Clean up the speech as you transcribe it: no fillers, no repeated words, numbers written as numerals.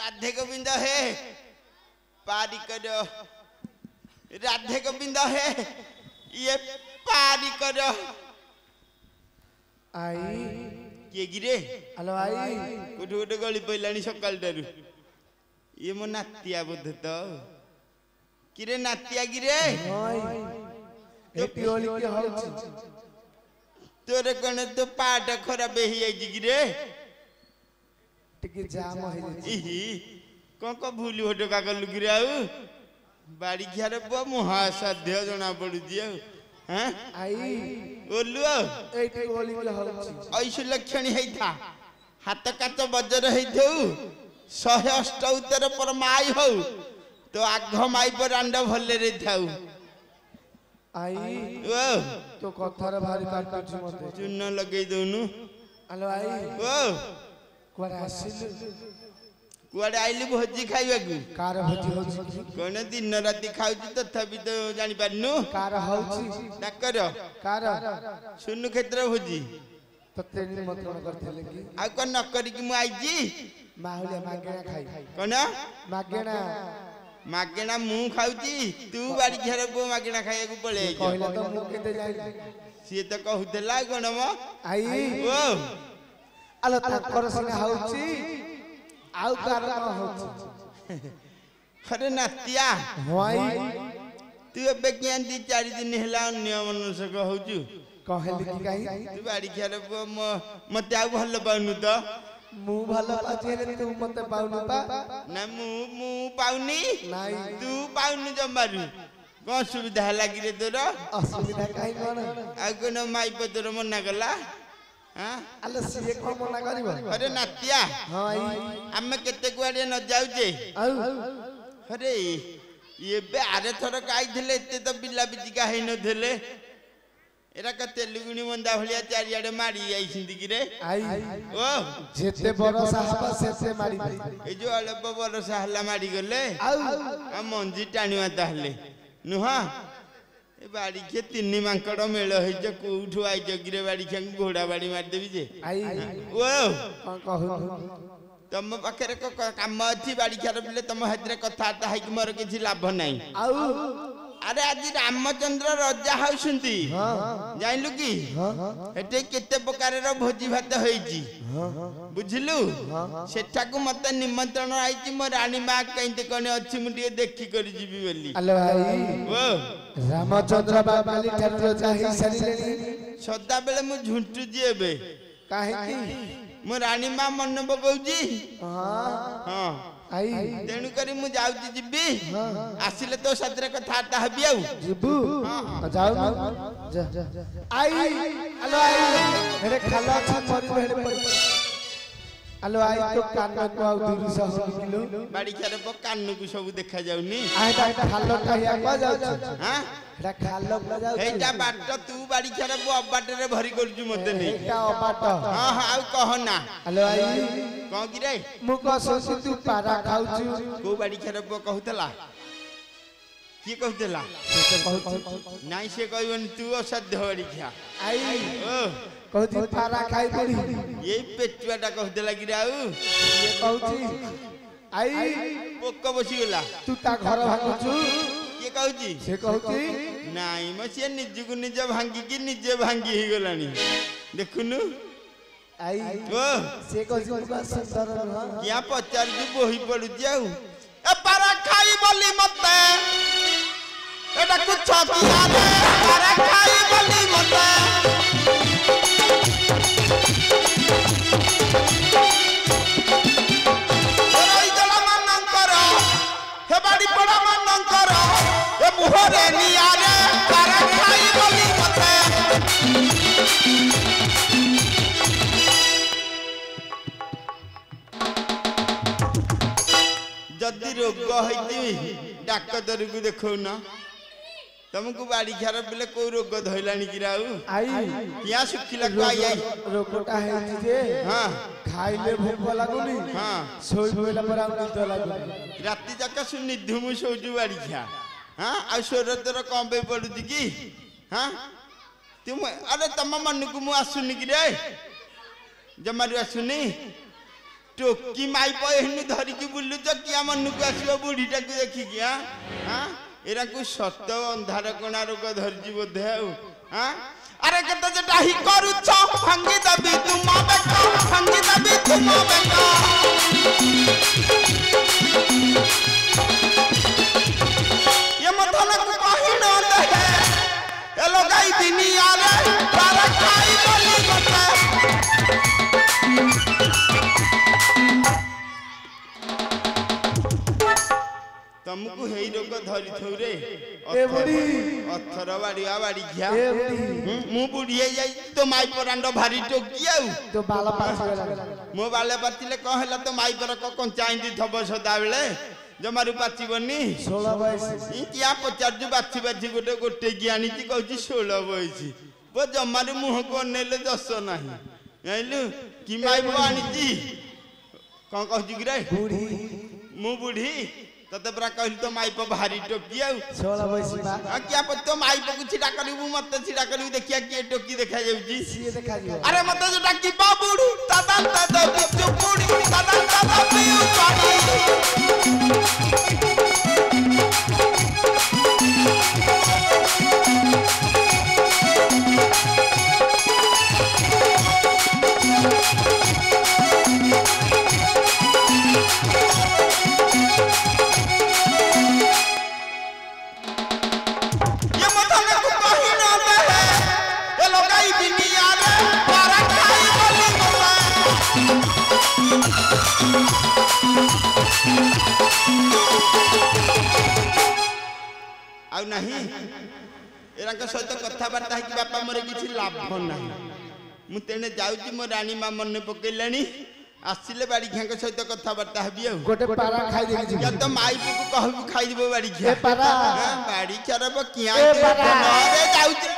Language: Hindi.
राधे गोविंद है पारी करो राधे गोविंद है ये पारी करो आई किए गिरे हेलो आई कोठे कोठे गली पइलानी सकाल टारू ये मो नातिया बोध तो किरे नातिया गिरे एटी ओली के होउची तोरे कने तो पाट खराब हे जाई गिरे टिके जाम हो जाई इही को भूली होटो का गलु गिरे आउ बाड़ी घरे बो महासाध्य जना पड़ू दियो हैं आई ओलु एटी ओली के होउची ऐसु लक्षणी है था हाथ काच बजर है थौ 108 उत्तर पर माई हो तो आघ माई पर अंड भले रे थाउ आई ओ तो कथार भारी काटुची मते चून लगे दोनु हेलो आई ओ कोरा आसिलु कुआडे आइली भोजी खाइबा को कार भोजी होउची कोन दिन राती खाउची तथापि तो जानि पारनु कार होउची डाकर कार सुनु क्षेत्र भोजी तो तेनी मतरण करथले की आ कोन न करी कि मु आइजी माहुलिया मागेना खाई कोन मागेना मागेना मु खाउची तू बाड़ी घरे बो मागेना खाइया को पळे कहला तो मु केते जाई सी तो कहूतला कोन म आई ओ अल ताकर सिना होउची आउ कारण होउची अरे नातिया होई तू एबे कियान दी 4 दिन हेला अन्य मनुष्य कहउचु कहले की काई तू बाड़ी घरे बो मते आ भल पाउनु तो मु भलो पाछे तू मते पाउनु पा ना मु पाउनी नाई तू पाउनु जमारू कौन सुविधा है लगी रे तोर असुविधा काई कोन आ कोन माई पतोर मना गला हां अल सिए को मना करबो अरे नातिया हां आई हम केते कुआडे न जाउजे आउ अरे ये बे आरे थोर काई थिले एते तो बिला बिजिका हे न थिले एरा का तेलुगुनी मंदा भलिया चारियाडे मारी आई सिंदी रे आई ओ जेते बड़ साहब सेते मारी ए जो अल्प बरस हल्ला मारी गले आउ आ मंजी टाणिवा ताहले नुहा ए बाड़ी के तिन्नी मांकड़ मेल है जे कोठु आई जगिरे बाड़ी के घोड़ा बाड़ी मार देबी जे आई ओ कोन कहू तम पाखरे को काम अछि बाड़ी खार बिले तम हातरे कथा है कि मोर किछि लाभ नाही आउ अरे आज रामचंद्र राजा हउसंती जाइलु की एते केते प्रकार रो भोजी भात होईची बुझिलु सेठा को मते निमंत्रण आईची मो रानी मा कहिते कोने अछि मुटिए देखि करि जीबी बोली हेलो भाई ओ रामचंद्र बाबाली ठाकुर चाहि सरिलेनी सदा बेले मु झुंटू जेबे काहे की मो रानी मा मन बगौजी हां हां आई तेणु करी मु जाउची जीबी आसिले तो साथरे कथा हबी आउ जिबू जाऊ जा आई हेलो आई मेरे खाला छ मरी भेड़ पड़ी हेलो आई तो कान को आउ दूर से निकलो बाड़ी खारे ब कान को सब देखा जाउनी आई ता खालो कहिया को जाउ हां एटा खालो को जाउ एटा बाट तू बाड़ी खारे ब अबाट रे भरी करजु मते नै एटा अबाट हां हां आउ कह ना हेलो आई कह कि रे मु को सोसी तू पारा खाउछु को बाड़ी खारे ब कहतला की कहतला नाइ से कहबन तू असाध्य बाड़ी खा आई ओ कहती पारा खाई पड़ी ये पेटुआटा कहतला कि राउ ये कहती आई पोक बसी गेला तू ता घर भांगछु के कहूची से कहती नाइ म से निज को निज भांगी कि निजे भांगी ही गलानी देखुनु आई ओ से कहती मुका सुंदर न क्या पचार जु बोही पडु जाऊ ए पारा खाई बोली मते एटा कुछ किया रे पारा खाई बोली मते ओई जला मन करो हे बाड़ी पड़ा मन करो ए मुहरे निया रे पारा खाई बोली मते जदि रोग होइती डाक्टर को देखौ ना तुमको बाड़ी खराब बिले को रोग धइलानी कि राउ आई किया सुखिला को आई आई रोकटा है जे हां खाइले भूख लागुनी हां सोई होइला पर आउ निद लागुनी राती जाका सु निधुमु सोजु बाड़ी खा हां आ सोर तोर कम पे पडुची की हां तुम अरे तम मन को मु आसुनी कि रे जमारू आसुनी टोकी माई पहनु धरिकी बुलुच किया मन को आसो बुढ़ीटा को देखिकी हाँ एरा को सत अंधार कोना रोग धरजी बोधे हाँ अरे केते जेटा ही करूछ भांगी दबी तुम बेटा भांगी दबी तुम बेटा ये मथन को कहि न दे ए लगाई दुनिया रे तारा खाई बोली मते तुमको हेई रोग धरि थौ रे ए बुढ़ी अथर बाड़िया बाड़ी घिया मु बुढ़िए जाई तो माई परांड भारी टोकी आउ तो बाला पाछे मो बाले पातिले कहला तो माई पर कंचाई दी थब सदा बेले जमारू पाचिबनी 16 बयस ई किया पचार बाछी बाछी गोटे गोटे की आनी छी कहू 16 बयस वो जमारू मुह को नेले 10 नाही जाइलु की माई बो आनी छी कोन कहू छी रे बुढ़ी मु बुढ़ी तते परा कहली तो माई पर भारी टोकी आउ 16 बयस बा आ क्या पत्तो माई पर कुछ छिड़ा करबू मत छिड़ा करबू देखिया की टोकी देखा जाउजी सीए देखा दियो अरे मत जो डाकी बाबूड़ू दादा दादा चुपुड़ी दादा दादा पियो पानी आउ नहीं एराक सहित कथबार्ता है कि बापा मोर किसी लाभ ना मु तेने जाउची मो रानी मां मन पकेलानी आसिले बाड़ी घांक सहित कथबार्ता हबी आ गोटे पारा खाई देगी जी या तो माई को कहबू खाई देबो बाड़ी घिया ए पारा बाड़ी चरब किया ए पारा रे जाउची